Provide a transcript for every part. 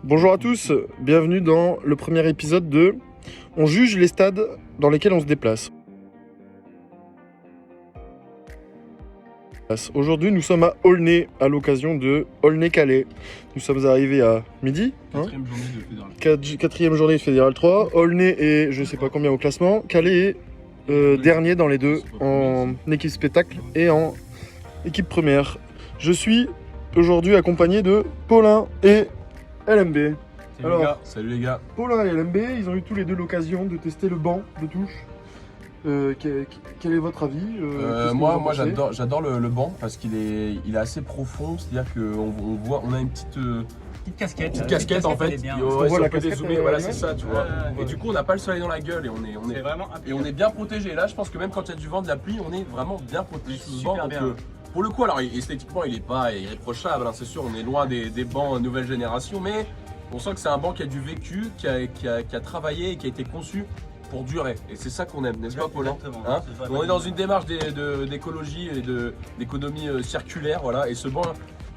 Bonjour à tous, bienvenue dans le premier épisode de On juge les stades dans lesquels on se déplace. Aujourd'hui, nous sommes à Aulnay à l'occasion de Aulnay-Calais. Nous sommes arrivés à midi. Quatrième journée de Fédéral 3. Quatrième journée de Fédéral 3. Aulnay est je sais pas combien au classement. Calais est dernier dans les deux en équipe spectacle et en équipe première. Je suis aujourd'hui accompagné de Paulin et LMB. Alors, Salut les gars. Paulin et LMB, ils ont eu tous les deux l'occasion de tester le banc de touche. Quel est votre avis Moi j'adore le banc parce qu'il est assez profond, c'est-à-dire qu'on a une petite casquette en fait. On voit la casquette, dézoomer, voilà c'est ça, tu vois. Ouais. Et du coup on n'a pas le soleil dans la gueule et on est bien protégé. Là je pense que même quand il y a du vent, de la pluie, on est vraiment bien protégé sous ce banc. Donc, pour le coup, alors esthétiquement il est pas irréprochable, hein, c'est sûr, on est loin des bancs nouvelle génération, mais on sent que c'est un banc qui a du vécu, qui a travaillé et qui a été conçu pour durer. Et c'est ça qu'on aime, n'est-ce pas Paulin, hein? On est dans une démarche d'écologie et d'économie circulaire, voilà, et ce banc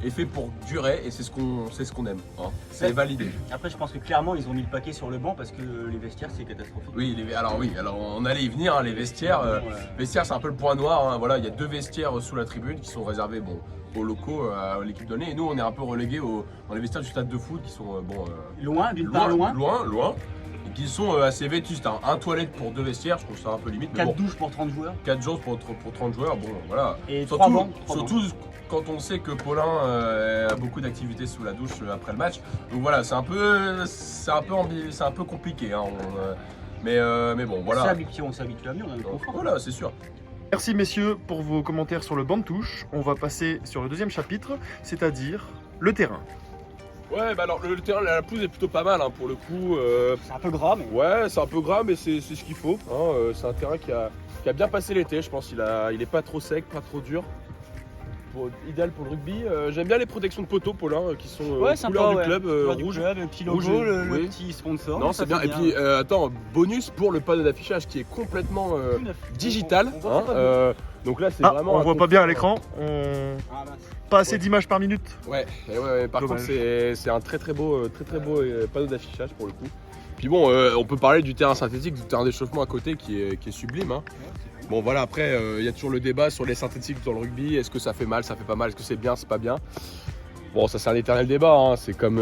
est fait pour durer et c'est ce qu'on aime, hein. C'est validé. Après, je pense que clairement, ils ont mis le paquet sur le banc parce que les vestiaires, c'est catastrophique. Alors on allait y venir, hein, les vestiaires. Vestiaires, c'est un peu le point noir, hein, voilà, il y a 2 vestiaires sous la tribune qui sont réservés aux locaux, à l'équipe donnée. Et nous, on est un peu relégués dans les vestiaires du stade de foot qui sont Loin, d'une part loin. Loin. Et qui sont assez vétustes, hein. Un toilette pour 2 vestiaires, je trouve ça un peu limite. 4 douches pour 30 joueurs. 4 jours pour 30 joueurs, bon voilà. Et 3 bancs. Surtout quand on sait que Paulin a beaucoup d'activités sous la douche après le match. Donc voilà, c'est un peu compliqué, hein. Mais bon, voilà. On s'habitue à mieux, on a le confort. Voilà, c'est sûr. Merci messieurs pour vos commentaires sur le banc de touche. On va passer sur le deuxième chapitre, c'est-à-dire le terrain. Ouais, bah alors le terrain, la pelouse est plutôt pas mal, hein, pour le coup. C'est un peu gras, mais. Ouais, c'est un peu gras, mais c'est ce qu'il faut, hein. C'est un terrain qui a bien passé l'été, je pense. Il est pas trop sec, pas trop dur. Idéal pour le rugby. J'aime bien les protections de poteaux, Paulin, qui sont couleur du club, rouge. Le petit logo, le petit sponsor. Non, c'est bien. Et puis, attends, bonus pour le panneau d'affichage qui est complètement digital. Donc là, c'est vraiment. On voit pas bien à l'écran. Pas assez Ouais. d'images par minute. Ouais. Par Dommage. contre, c'est un très beau panneau d'affichage pour le coup. Puis bon, on peut parler du terrain synthétique, du terrain d'échauffement à côté qui est sublime, hein. Bon voilà, après il y a toujours le débat sur les synthétiques dans le rugby. Est-ce que ça fait mal, ça fait pas mal, est-ce que c'est bien, c'est pas bien? Bon, ça c'est un éternel débat, hein. C'est comme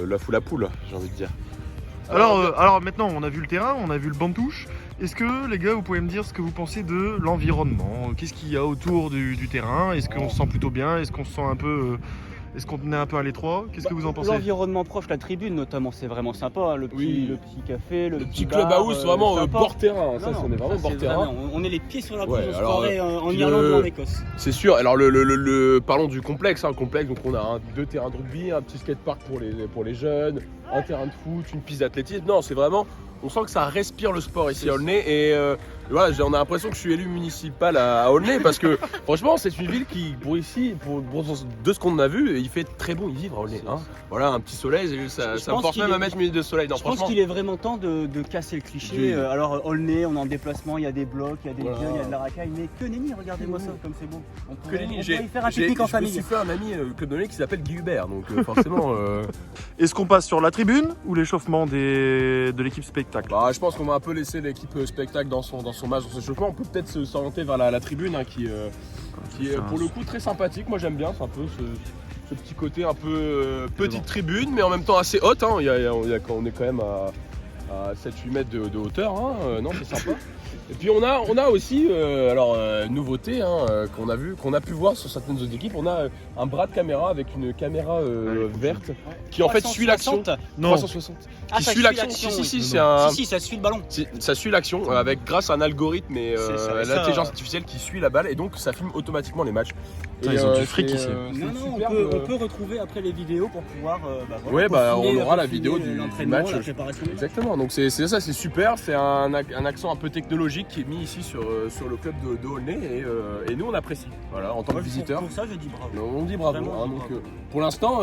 l'œuf ou la poule, j'ai envie de dire. Alors maintenant, on a vu le terrain, on a vu le banc de touche. Est-ce que les gars, vous pouvez me dire ce que vous pensez de l'environnement? Qu'est-ce qu'il y a autour du terrain? Est-ce qu'on se sent plutôt bien? Est-ce qu'on se sent un peu... Est-ce qu'on est un peu à l'étroit? Qu'est-ce que vous en pensez? L'environnement proche, la tribune notamment, c'est vraiment sympa, hein. Le petit café, le petit bar, clubhouse, vraiment sympa. bord terrain. Ça, Non, on est vraiment bord terrain. On est les pieds sur la Ouais, pelouse, on se alors, croirait en puis Irlande ou en Écosse. C'est sûr. Alors parlons du complexe, hein. Complexe, donc on a 2 terrains de rugby, un petit skatepark pour les jeunes, un terrain de foot, une piste d'athlétisme. Non, c'est vraiment, on sent que ça respire le sport ici à Aulnay et voilà, on a l'impression que je suis élu municipal à Aulnay parce que franchement, c'est une ville qui, de ce qu'on a vu, il fait très bon y vivre à Aulnay, hein. Voilà, un petit soleil, ça me force même à mettre une minute de soleil. Non, je pense qu'il est vraiment temps de casser le cliché. Alors Aulnay, on est en déplacement, il y a des blocs, il y a des vieux, il y a de la racaille, mais que nenni, regardez-moi ça comme c'est beau. On pourrait y faire un pique-nique en Je me famille. suis fait un ami club de Aulnay qui s'appelle Guy Hubert, donc forcément. Est-ce qu'on passe sur la tribune ou l'échauffement de l'équipe spectacle? Bah, je pense qu'on va un peu laisser l'équipe spectacle dans son match, dans son échauffement. On peut peut-être s'orienter vers la tribune, hein, qui est pour le coup très sympathique. Moi j'aime bien, c'est un peu ce petit côté un peu petite tribune, mais en même temps assez haute, hein. On est quand même à 7-8 mètres de hauteur, hein. Non, c'est sympa. Et puis on a aussi, nouveauté, hein, qu'on a pu voir sur certaines autres équipes, on a un bras de caméra avec une caméra verte qui en fait suit l'action. 360. Qui suit l'action. Si, ça suit le ballon. Ça suit l'action grâce à un algorithme et l'intelligence artificielle qui suit la balle et donc ça filme automatiquement les matchs. Ils ont du fric ici. On peut retrouver après les vidéos pour pouvoir. On aura la vidéo du match. La préparation. Exactement, donc c'est ça, c'est super, c'est un accent un peu technologique qui est mis ici sur le club de Aulnay et nous on apprécie, voilà, en tant que visiteurs. Pour ça je dis bravo. On dit bravo, hein, donc pour l'instant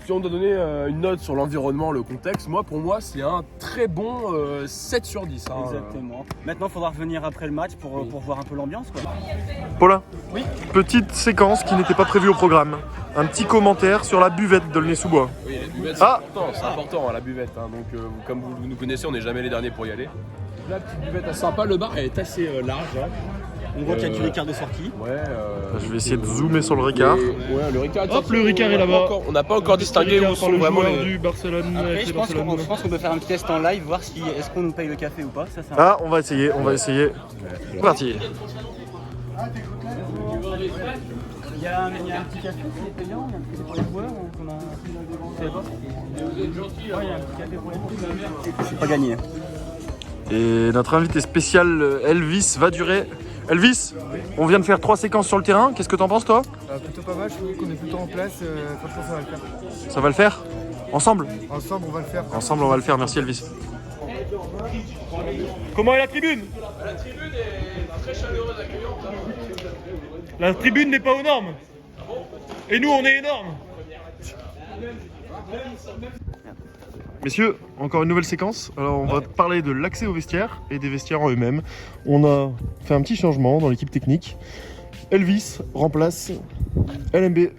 si on doit donner une note sur l'environnement, le contexte, pour moi, c'est un très bon 7 sur 10. Hein. Exactement. Maintenant, il faudra revenir après le match pour voir un peu l'ambiance, quoi. Paulin, oui. Petite séquence qui n'était pas prévue au programme. Un petit commentaire sur la buvette d'Aulnay-sous-Bois. Oui, la buvette, c'est important, la buvette. Hein. Donc, comme vous nous connaissez, on n'est jamais les derniers pour y aller. La petite buvette est sympa, le bar elle est assez large. Hein. On voit qu'il y a du Ricard de sortie. Ouais, je vais essayer de zoomer sur le Ricard. Ouais, le Ricard. Hop, le Ricard est là-bas. On n'a pas encore distingué où sont vraiment les... du Barcelone. Après, je pense qu'on peut faire un petit test en live, voir si est-ce qu'on nous paye le café ou pas. Ça, on va essayer, C'est parti. Il y a un petit café qui est payant, il y a un petit café pour les joueurs ou comment? Vous savez pas? Vous êtes gentil. Ouais, il y a un petit café pour les joueurs. C'est pas gagné. Et notre invité spécial Elvis va durer. Elvis, on vient de faire 3 séquences sur le terrain, qu'est-ce que t'en penses toi? Plutôt pas mal, je trouve qu'on est plutôt en place, franchement ça va le faire. Ça va le faire? Ensemble? Ensemble on va le faire. Ensemble on va le faire, merci Elvis. Comment est la tribune? La tribune est très chaleureuse, accueillante. La tribune n'est pas aux normes. Et nous on est énormes. Messieurs, encore une nouvelle séquence. Alors on va parler de l'accès aux vestiaires et des vestiaires en eux-mêmes. On a fait un petit changement dans l'équipe technique. Elvis remplace LMB.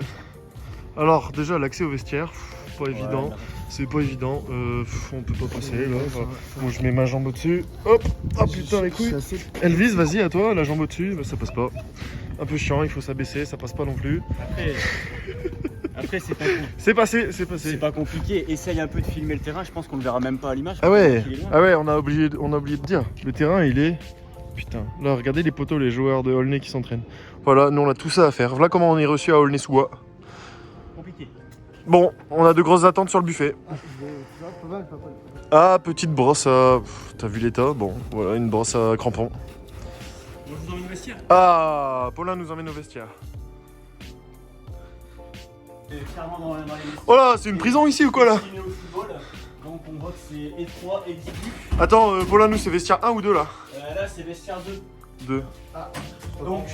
Alors déjà l'accès aux vestiaires, pas évident. C'est pas évident. On peut pas passer là. Moi je mets ma jambe au-dessus. Hop. Ah putain les couilles. Elvis, vas-y à toi, la jambe au-dessus. Ça passe pas. Un peu chiant, il faut s'abaisser, ça passe pas non plus. Après c'est pas C'est passé. C'est pas compliqué, essaye un peu de filmer le terrain, je pense qu'on le verra même pas à l'image. Ah ouais, on a oublié de dire. Le terrain il est... Putain, là regardez les poteaux, les joueurs de Aulnay qui s'entraînent. Voilà, nous on a tout ça à faire. Voilà comment on est reçu à Aulnay-sous-Bois. Compliqué. Bon, on a de grosses attentes sur le buffet. Ah, petite brosse à... T'as vu l'état? Bon, voilà, une brosse à crampons. Je vous emmène au vestiaire. Ah, Paulin nous emmène au vestiaire. Oh là, c'est une prison ici ou quoi là? Donc on voit que c'est étroit, exigu. Attends, Paulin, nous c'est vestiaire 1 ou 2 là? Là c'est vestiaire 2. 2. Donc,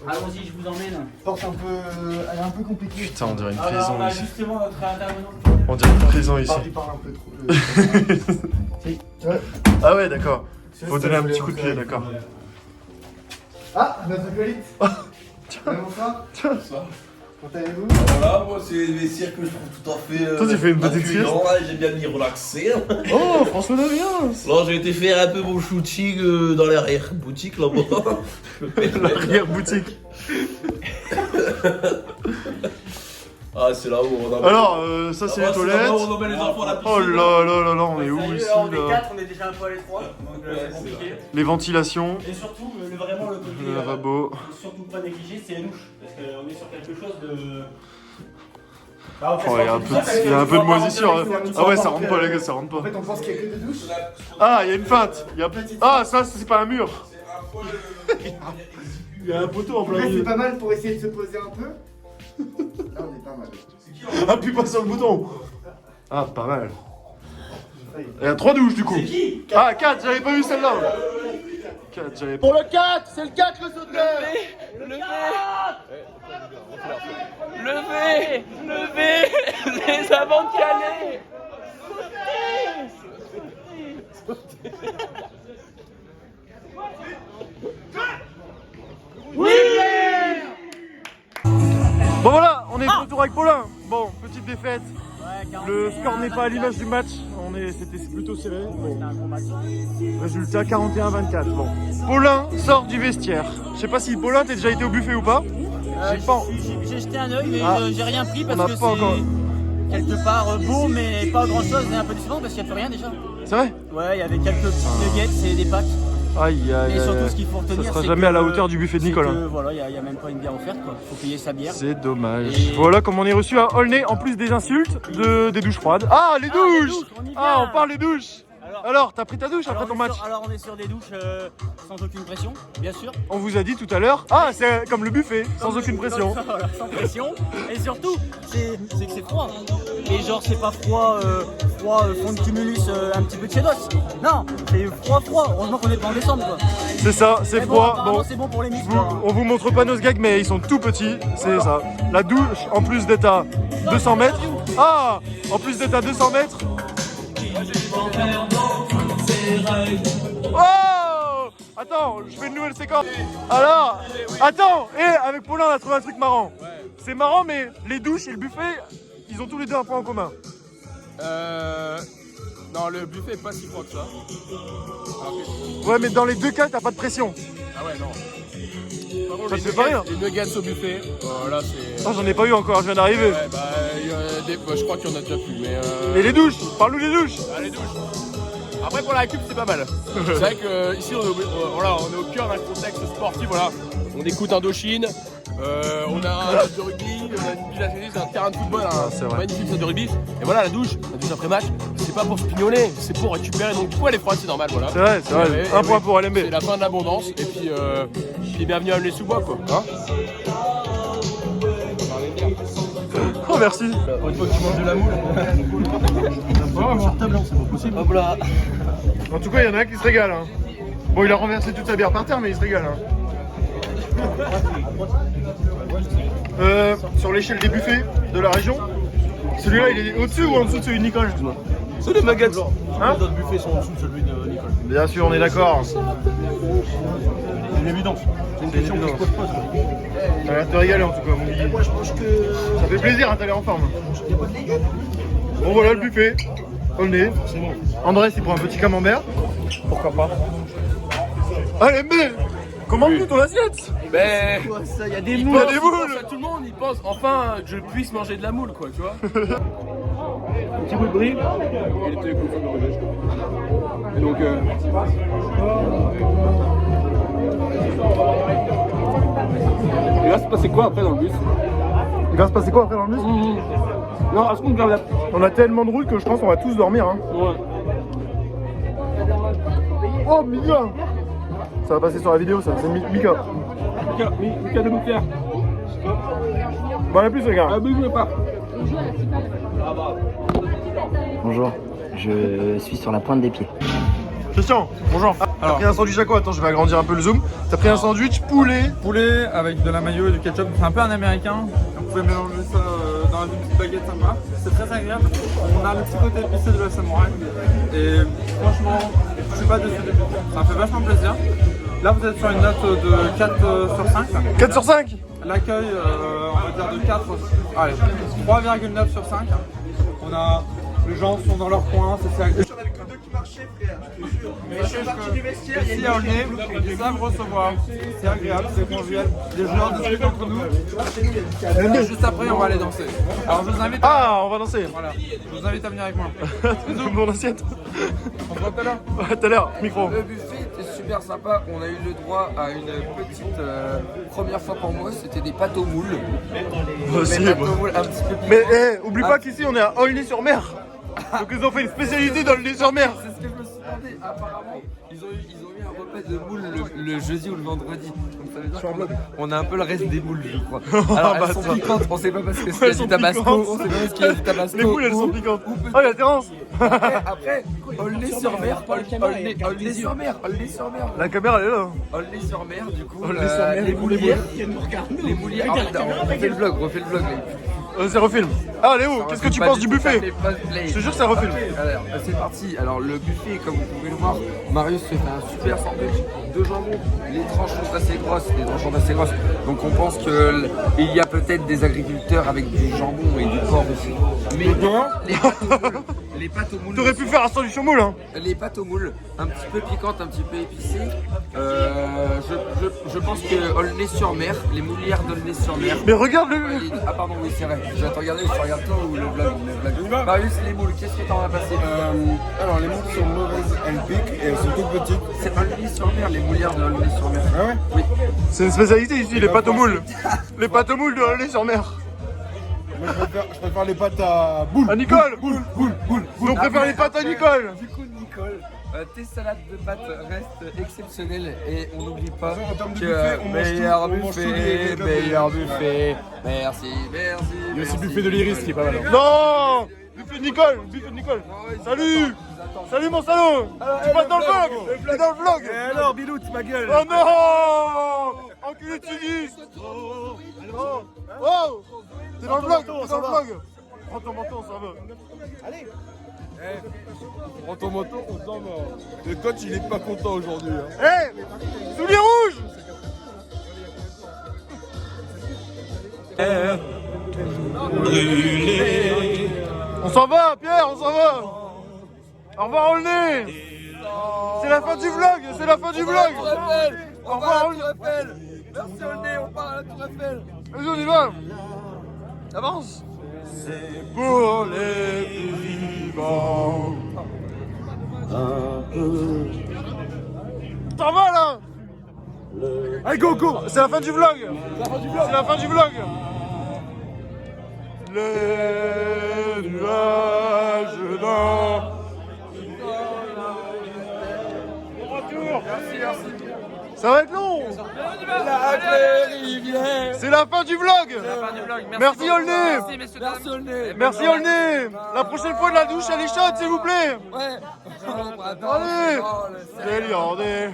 allons-y, je vous emmène. Porte un peu, elle est un peu compliquée. Putain, on dirait une Alors, prison on a ici. justement notre intervenant. On dirait une prison ici. Il parle un peu trop. Ah ouais, d'accord. Faut donner un petit coup de pied, d'accord. Ah, notre acolyte. Tiens. Bonsoir. Tiens. Comment allez-vous? Voilà, moi c'est des vestiaires que je trouve tout à fait. Toi, tu fais une petite sieste. J'ai bien m'y relaxer. Oh, François Damien. Alors j'ai été faire un peu mon shooting dans l'arrière-boutique là-bas. L'arrière-boutique. Ah, c'est là où on a. Alors, ça c'est les C'est là-bas toilettes. où on emmène les enfants à la piscine. Oh là là là là, on est où ici Là, on est là? 4, on est déjà un peu à l'étroit. Donc c'est compliqué. Les ventilations, Et surtout, vraiment le côté. le lavabo. Surtout pas négliger, c'est la douche. Parce qu'on est sur quelque chose de. Oh, il y a un peu de moisissure. Ah ouais, ça rentre pas les gars, ça rentre En pas. fait on pense qu'il y a que des douches. Ah, il y a une feinte. Ah, ça c'est pas un mur. Il y a un poteau en plein Après c'est milieu. pas mal pour essayer de se poser un peu. Là on est pas mal. Appuie pas sur le bouton. Ah, pas mal. Il y a 3 douches du coup. Ah, 4, j'avais pas vu celle-là. 4, j'avais pas. Pour le 4, c'est le 4 le sauteur. Levez les avant de Calais. Bon voilà, on est de retour avec Paulin. Bon, petite défaite. Le score n'est pas à l'image du match. C'était plutôt serré. Bon. Résultat 41-24. Bon. Paulin sort du vestiaire. Je sais pas si Paulin, t'as déjà été au buffet ou pas? J'ai jeté un œil, mais j'ai rien pris on parce n'a que pas encore- c'est quelque part beau, mais pas grand chose et un peu décevant parce qu'il n'y a plus rien déjà. C'est vrai? Ouais, il y avait quelques petites nuggets et des pâtes. Aïe aïe Et surtout, aïe. ce qu'il faut retenir, Ça sera c'est jamais que- à la hauteur du buffet de c'est Nicolas. que, voilà, il n'y a même pas une bière offerte, quoi. Faut payer sa bière. C'est dommage. Et- Voilà comme on est reçu à Aulnay, en plus des insultes, des douches froides. Ah, les les douches! douches, on y vient. Ah, on parle des douches! Alors, t'as pris ta douche après ton match? Alors on est sur des douches sans aucune pression, bien sûr. On vous a dit tout à l'heure. Ah, c'est comme le buffet, sans aucune pression. Voilà, sans pression. Et surtout, c'est que c'est froid. Et genre, c'est pas froid, fond de cumulus, un petit peu de chédos. Non, c'est froid. Heureusement qu'on est pas en décembre, quoi. C'est ça, c'est Mais bon, froid. apparemment, Bon, c'est bon pour les muscles. hein. on vous montre pas nos gags, mais ils sont tout petits. C'est ça. La douche, en plus d'être à 200 mètres, Ah, en plus d'être à 200 mètres. Oh! Attends, je fais une nouvelle séquence. Alors, attends, avec Paulin, on a trouvé un truc marrant. C'est marrant, mais les douches et le buffet, ils ont tous les deux un point en commun. Non, le buffet est pas si froid que ça. Ouais, mais dans les deux cas, t'as pas de pression. Ah ouais, non. Par contre, Ça te fait pas rire? Les nuggets au buffet, là c'est. Ah, j'en ai pas eu encore, je viens d'arriver. Ouais, je crois qu'il y en a déjà plus. Mais Et les douches, parle-nous des douches. Ah, les douches. Après, pour la récup, c'est pas mal. C'est vrai que ici, on est au cœur d'un contexte sportif. Voilà. On écoute Indochine, on a un match de rugby, on a une pile à tennis, un terrain de football, c'est un vrai. magnifique stade de rugby. Et voilà, la douche après match, c'est pas pour se pignoler, c'est pour récupérer. Donc, du coup, elle est froide, c'est normal. Voilà. C'est vrai, c'est vrai. Et Un point oui, pour LMB. C'est la fin de l'abondance. Et puis bienvenue à Aulnay-sous-Bois, quoi. Hein. Oh, merci. Une fois que tu manges de la moule. C'est pas possible. Hop là. En tout cas, il y en a un qui se régale. Hein. Bon, il a renversé toute sa bière par terre, mais il se régale. Hein. Sur l'échelle des buffets de la région, celui-là, il est au-dessus ou en dessous de celui de Nicole? C'est des nuggets. Hein? Les autres buffets sont en dessous de celui de Nicole. Bien sûr, on est d'accord. C'est une évidence. C'est une question que je pose pas. Ça va te régaler en tout cas, mon billet. Moi, je mange que. Ça fait plaisir, hein, t'as l'air en forme. Bon, voilà le buffet. Aulnay. Andrés, il prend un petit camembert. Pourquoi pas? Allez, mais commande-nous ton assiette. Ben. Ça, il y a des Il moules. y a des Il pense moules. à tout le monde, il pense enfin que je puisse manger de la moule, quoi, tu vois. Un petit bout de brie. Il était écouté dans le bagage. Et donc. Et là, c'est passé quoi après dans le bus? Il va se passer quoi après dans le bus? Non, est-ce qu'on garde la. On a tellement de route que je pense qu'on va tous dormir. Hein. Ouais. Oh, Mika. Ça va passer sur la vidéo, ça. C'est Mika. Mika de Bouclair. Bon, à plus, les gars. Ah, mais je pas. Bonjour, je suis sur la pointe des pieds. Christian, bonjour. T'as pris un sandwich à quoi? Attends, je vais agrandir un peu le zoom. T'as pris un sandwich poulet. Poulet avec de la mayo et du ketchup, c'est un peu un américain. On pouvait mélanger ça dans une petite baguette sympa. C'est très agréable. On a le petit côté épicé de la samouraï. Et franchement, je suis pas déçu du tout. Ça me fait vachement plaisir. Là, vous êtes sur une note de 4 sur 5. 4 sur 5. L'accueil, on va dire de 4, allez, 3,9 sur 5. On a, les gens sont dans leur coin, c'est agréable. Mais je fais partie du vestiaire. Ici à Aulnay, ils savent recevoir. C'est agréable, c'est convivial. Les joueurs discutent entre nous. Et juste après, on va aller danser. Alors je vous invite à... Ah, on va danser. Voilà, je vous invite à venir avec moi. Mon assiette. On se voit tout à l'heure. Ouais, tout à l'heure, micro. Le buffet était super sympa, on a eu le droit à une petite première fois pour moi, c'était des pâtes aux moules. Aussi, Des pâtes moi. aux moules un petit peu Mais piquantes. oublie pas qu'ici on est à Aulnay-sur-Mer. Donc ils ont fait une spécialité dans Aulnay-sur-Mer. C'est ce que je me suis demandé, apparemment. Ils ont eu un repas de moules le jeudi ou le vendredi. Donc ça veut dire qu'on a un peu le reste des moules, je crois. Alors bah, elles sont ça. piquantes, on sait pas parce que Elles c'est sont du tabasco, piquantes. on sait pas parce qu'il y a du tabasco. Les boules, elles sont ou- piquantes. ou peut-être- Oh, il y a Terence. Après, Aulnay-sur-Mer, Aulnay-sur-Mer, Aulnay-sur-Mer. La caméra, elle est là. Aulnay-sur-Mer, du coup, Aulnay-sur-Mer, les moulières. Les moulières. Refais le vlog, C'est refilm. Ah, Léo, qu'est-ce que tu penses du buffet? Je te jure que ça refilm. Alors, c'est parti. Alors, le buffet, comme vous pouvez le voir, Marius se fait un super sandwich de jambon. Les tranches sont assez grosses, Donc, on pense qu'il y a peut-être des agriculteurs avec du jambon et du porc aussi. Mais les pâtes aux moules. T'aurais pu faire un sandwich au moule, hein. Les pâtes aux moules, un petit peu piquantes, un petit peu épicées. Je pense que Aulnay-sur-Mer, les moulières d'Aulnay-sur-Mer. Mais regarde le. Ah pardon, oui c'est vrai. Je vais te regarder, je te regarde toi ou le vlog. Marius, les moules, qu'est-ce que t'en as passé? Alors, les moules sont mauvaises, elles piquent et elles sont toutes petites. C'est Aulnay-sur-Mer, les moulières de Aulnay-sur-Mer. Ah ouais? Oui. C'est une spécialité ici, les pâtes aux moules. Les pâtes aux moules de Aulnay-sur-Mer. Moi, je préfère les pâtes à boules. À Nicole. Boule. Nous on préfère les pâtes à Nicole. Du coup, Nicole, tes salades de pâtes restent exceptionnelles et on n'oublie pas En termes de que buffet, on mange meilleur tout, on mange tous les buffet, plats meilleur buffet. Merci. Il y a aussi le buffet de l'Iris qui est pas mal. Non. Buffet de Nicole. Salut. Salut mon salaud. Tu passes dans le vlog. T'es dans le vlog. Et alors, Bilou, tu ma gueule. Oh non. Enculé de cigiste. Oh. T'es dans le vlog. prends ton manteau, on s'en va. Prends ton moto, on s'en va. Le coach, il est pas content aujourd'hui. Hein. Hé, souliers rouges. On s'en va, Pierre, on s'en va. Au revoir, Aulnay. C'est la fin du vlog, c'est la fin du vlog. Au revoir, Aulnay. Merci Aulnay, on part à la Tour Eiffel. Vas-y, on y va. Avance. C'est pour les vivants. T'en vas là. Allez, go, go. C'est la fin du vlog. C'est la fin du vlog. Les nuages dans... Ça va être long. C'est la fin du vlog. Merci Aulnay. Merci Aulnay. Merci Aulnay. La prochaine fois la douche elle est chaude s'il vous plaît. Ouais. Allez. Déliardé.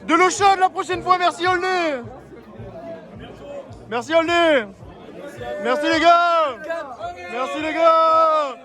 De l'eau chaude la prochaine fois. Merci Aulnay. Merci Aulnay. Merci les gars. Merci les gars.